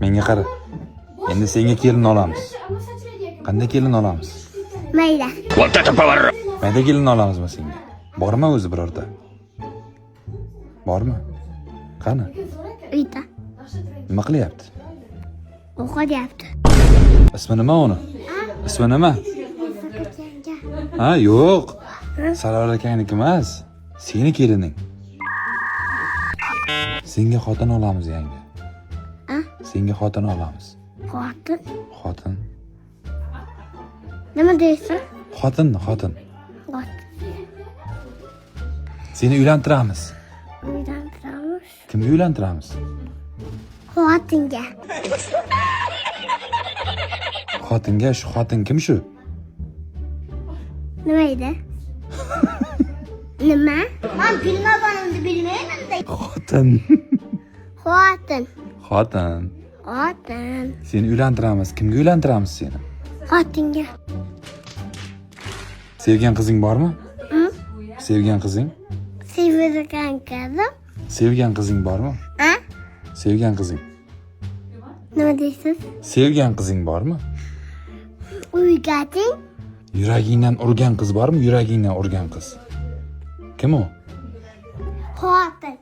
Menga qara. Endi senga kelin olamiz. Qanday kelin olamiz? Mayda. Mayda kelin olamizmi senga? Bormi o'zi birorta? Bormi? Qani? Uyda. Nima qilyapti? O'qiyapti. Ismi nima uni? Ismi nima? Ha, yo'q. Sarvar akangniki emas. Seni kelining. Senga xotin olamiz yangi. Senga xotin olamiz. Xotin. Xotin. Nima deysan? Xotin. Seni uylantiramiz. Uylantiramiz. Kimga uylantiramiz? Xotinga. Xotinga, shu xotin kim shu? Nima edi? Nima? Men bilmaganimni bilmayman-da. Xotin. Xotin. Seni uylantiramiz. Kimga uylantiramiz seni? Xotinga. Sevgan qizing bormi? Sevgan qizing? Sevgan qizim. Sevgan qizing bormi? Sevgan qizing. Nima deysiz? Sevgan qizing bormi? Uygating. Yuragingdan urgan qiz bormi? Yuragingdan urgan qiz. Kim u? Xotin.